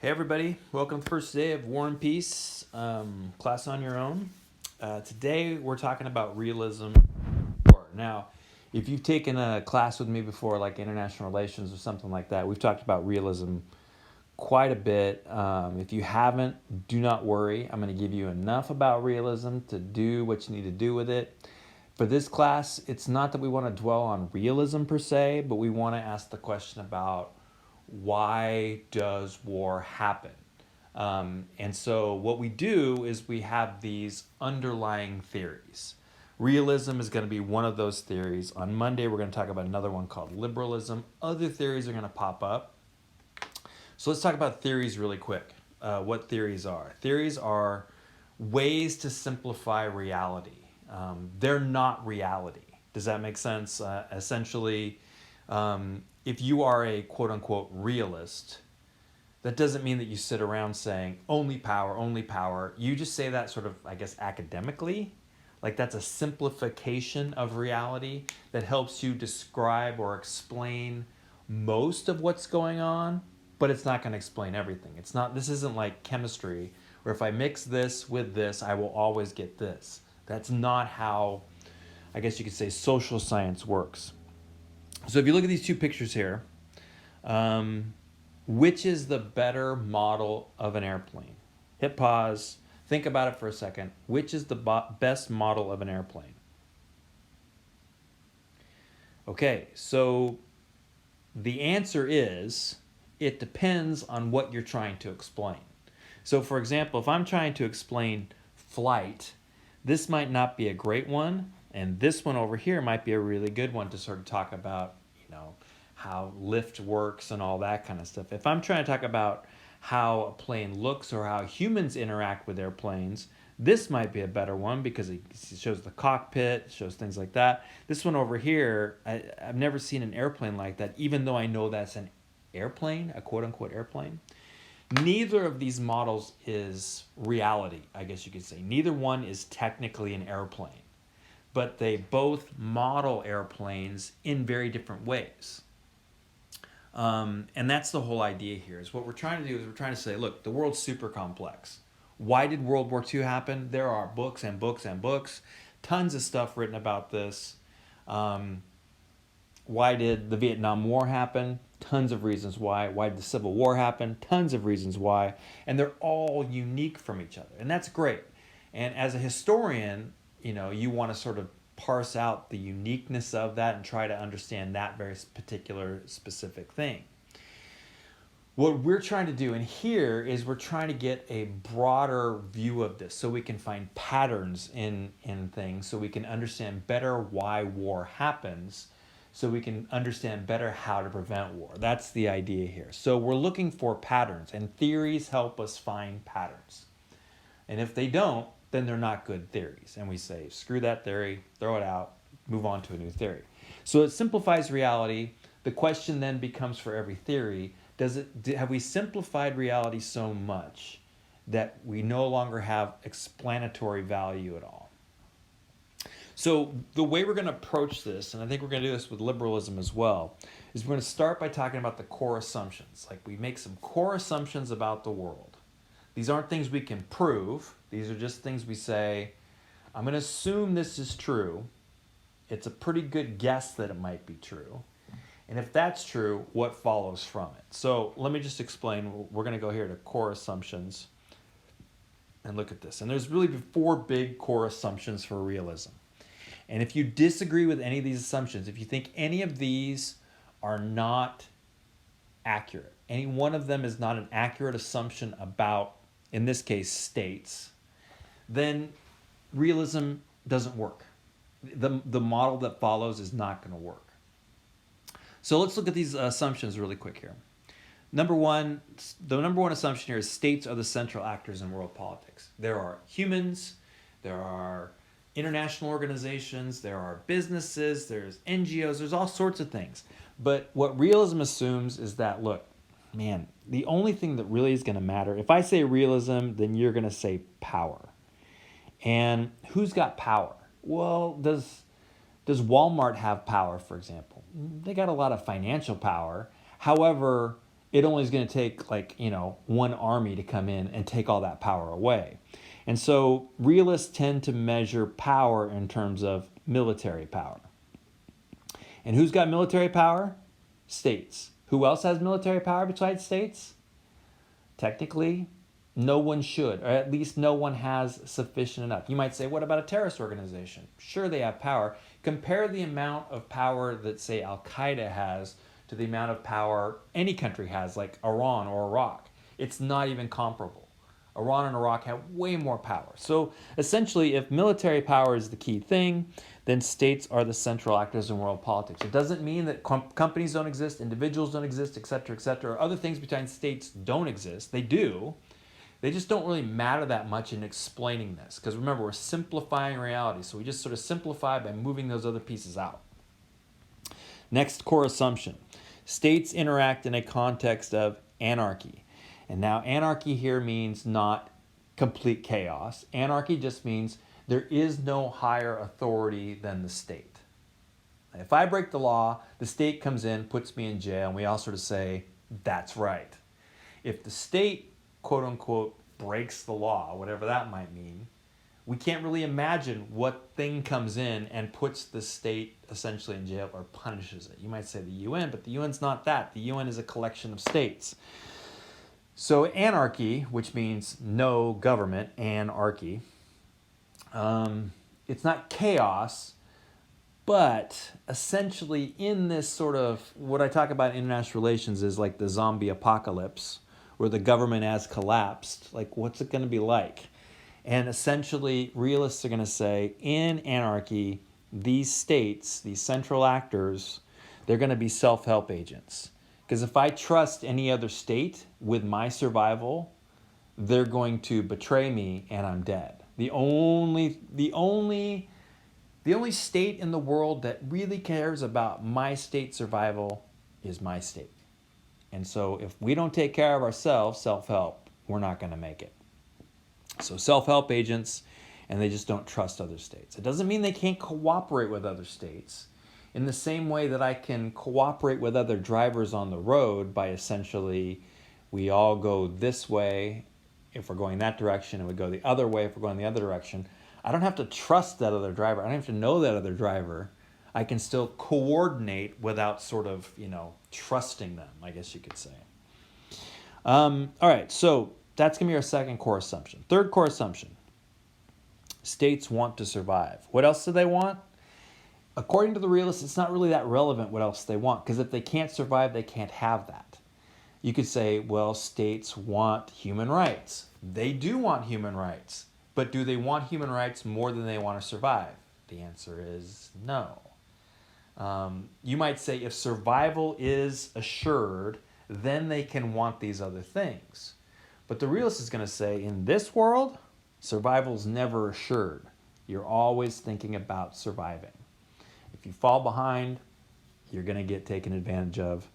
Hey everybody, welcome to the first day of War and Peace, class on your own. Today we're talking about realism. Now, if you've taken a class with me before, like international relations or something like that, we've talked about realism quite a bit. If you haven't, do not worry. I'm going to give you enough about realism to do what you need to do with it. For this class, it's not that we want to dwell on realism per se, but we want to ask the question about why does war happen? And so what we do is we have these underlying theories. Realism is going to be one of those theories. On Monday, we're going to talk about another one called liberalism. Other theories are going to pop up. So let's talk about theories really quick. What theories are? Theories are ways to simplify reality. They're not reality. Does that make sense? Essentially, if you are a quote unquote realist, that doesn't mean that you sit around saying only power, only power. You just say that sort of, I guess, academically. Like that's a simplification of reality that helps you describe or explain most of what's going on, but it's not going to explain everything. This isn't like chemistry where if I mix this with this, I will always get this. That's not how, I guess you could say, social science works. So if you look at these two pictures here, which is the better model of an airplane? Hit pause. Think about it for a second. Which is the best model of an airplane? Okay, so the answer is it depends on what you're trying to explain. So for example, if I'm trying to explain flight, this might not be a great one, and this one over here might be a really good one to sort of talk about, how lift works and all that kind of stuff. If I'm trying to talk about how a plane looks or how humans interact with airplanes, this might be a better one because it shows the cockpit, shows things like that. This one over here, I've never seen an airplane like that, even though I know that's an airplane, a quote-unquote airplane. Neither of these models is reality, I guess you could say. Neither one is technically an airplane, but they both model airplanes in very different ways. And that's the whole idea here, is what we're trying to do is we're trying to say, look, the world's super complex. Why did World War II happen? There are books and books and books, tons of stuff written about this. Why did the Vietnam War happen? Tons of reasons why. Why did the Civil War happen? Tons of reasons why. And they're all unique from each other. And that's great. And as a historian, you want to sort of parse out the uniqueness of that and try to understand that very particular specific thing. What we're trying to do in here is we're trying to get a broader view of this so we can find patterns in things, so we can understand better why war happens, so we can understand better how to prevent war. That's the idea here. So we're looking for patterns, and theories help us find patterns. And if they don't, then they're not good theories. And we say, screw that theory, throw it out, move on to a new theory. So it simplifies reality. The question then becomes for every theory, have we simplified reality so much that we no longer have explanatory value at all? So the way we're going to approach this, and I think we're going to do this with liberalism as well, is we're going to start by talking about the core assumptions. Like we make some core assumptions about the world. These aren't things we can prove. These are just things we say, I'm going to assume this is true. It's a pretty good guess that it might be true. And if that's true, what follows from it? So let me just explain. We're going to go here to core assumptions and look at this. And there's really 4 big core assumptions for realism. And if you disagree with any of these assumptions, if you think any of these are not accurate, any one of them is not an accurate assumption about, in this case, states, then realism doesn't work. The model that follows is not going to work. So let's look at these assumptions really quick here. The number one assumption here is states are the central actors in world politics. There are humans, there are international organizations, there are businesses, there's NGOs, there's all sorts of things. But what realism assumes is that, look, man, the only thing that really is going to matter, if I say realism, then you're going to say power. And who's got power? Well, does Walmart have power, for example? They got a lot of financial power. However, it only is going to take like, one army to come in and take all that power away. And so realists tend to measure power in terms of military power. And who's got military power? States. Who else has military power besides states? Technically, no one should, or at least no one has sufficient enough. You might say, what about a terrorist organization? Sure, they have power. Compare the amount of power that, say, Al-Qaeda has to the amount of power any country has, like Iran or Iraq. It's not even comparable. Iran and Iraq have way more power. So essentially, if military power is the key thing, then states are the central actors in world politics. It doesn't mean that companies don't exist, individuals don't exist, et cetera, or other things between states don't exist. They do. They just don't really matter that much in explaining this. Because remember, we're simplifying reality. So we just sort of simplify by moving those other pieces out. Next core assumption. States interact in a context of anarchy. And now anarchy here means not complete chaos. Anarchy just means there is no higher authority than the state. If I break the law, the state comes in, puts me in jail, and we all sort of say, that's right. If the state, quote unquote, breaks the law, whatever that might mean, we can't really imagine what thing comes in and puts the state essentially in jail or punishes it. You might say the UN, but the UN's not that. The UN is a collection of states. So anarchy, which means no government, anarchy, it's not chaos, but essentially in this sort of, what I talk about in international relations is like the zombie apocalypse, where the government has collapsed. Like, what's it going to be like? And essentially, realists are going to say, in anarchy, these states, these central actors, they're going to be self-help agents. Because if I trust any other state with my survival, they're going to betray me and I'm dead. The only state in the world that really cares about my state survival is my state. And so if we don't take care of ourselves, self-help, we're not going to make it. So self-help agents, and they just don't trust other states. It doesn't mean they can't cooperate with other states in the same way that I can cooperate with other drivers on the road by essentially, we all go this way if we're going that direction, and we go the other way if we're going the other direction. I don't have to trust that other driver. I don't have to know that other driver. I can still coordinate without sort of, trusting them, I guess you could say. All right, so that's going to be our second core assumption. Third core assumption. States want to survive. What else do they want? According to the realists, it's not really that relevant what else they want, because if they can't survive, they can't have that. You could say, well, states want human rights. They do want human rights. But do they want human rights more than they want to survive? The answer is no. You might say if survival is assured, then they can want these other things. But the realist is going to say, in this world, survival is never assured. You're always thinking about surviving. If you fall behind, you're going to get taken advantage of.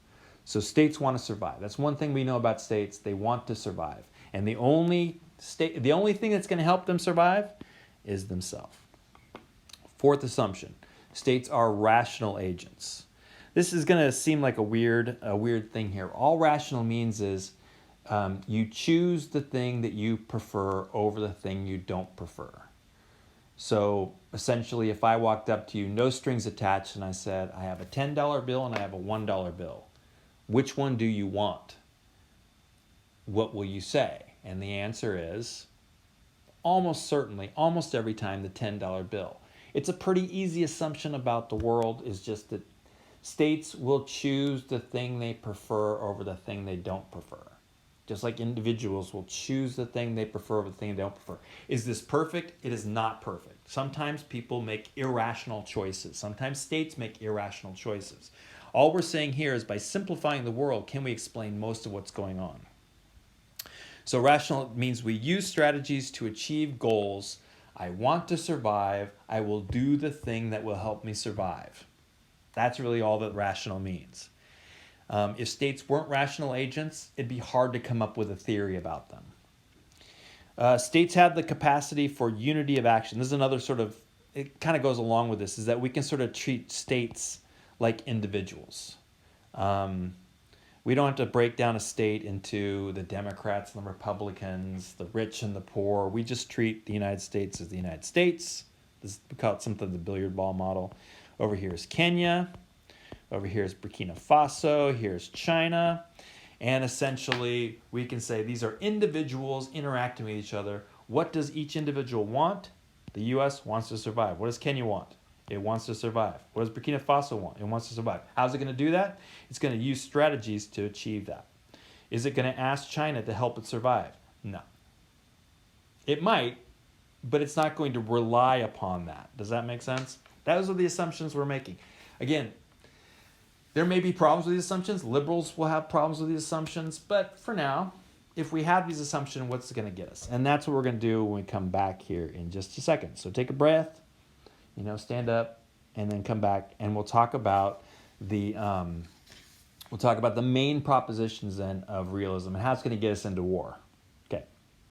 So states want to survive. That's one thing we know about states. They want to survive. And the only thing that's going to help them survive is themselves. Fourth assumption. States are rational agents. This is going to seem like a weird thing here. All rational means is you choose the thing that you prefer over the thing you don't prefer. So essentially, if I walked up to you, no strings attached, and I said, I have a $10 bill and I have a $1 bill. Which one do you want? What will you say? And the answer is almost certainly, almost every time, the $10 bill. It's a pretty easy assumption about the world, is just that states will choose the thing they prefer over the thing they don't prefer. Just like individuals will choose the thing they prefer over the thing they don't prefer. Is this perfect? It is not perfect. Sometimes people make irrational choices. Sometimes states make irrational choices. All we're saying here is by simplifying the world, can we explain most of what's going on? So rational means we use strategies to achieve goals. I want to survive. I will do the thing that will help me survive. That's really all that rational means. If states weren't rational agents, it'd be hard to come up with a theory about them. States have the capacity for unity of action. This is another sort of, it kind of goes along with this, is that we can sort of treat states like individuals. We don't have to break down a state into the Democrats and the Republicans, the rich and the poor. We just treat the United States as the United States. We call it something the billiard ball model. Over here is Kenya. Over here is Burkina Faso. Here's China. And essentially, we can say these are individuals interacting with each other. What does each individual want? The U.S. wants to survive. What does Kenya want? It wants to survive. What does Burkina Faso want? It wants to survive. How's it going to do that? It's going to use strategies to achieve that. Is it going to ask China to help it survive? No. It might, but it's not going to rely upon that. Does that make sense? Those are the assumptions we're making. Again, there may be problems with these assumptions. Liberals will have problems with these assumptions. But for now, if we have these assumptions, what's it going to get us? And that's what we're going to do when we come back here in just a second. So take a breath. Stand up, and then come back, and we'll talk about the main propositions then of realism and how it's going to get us into war.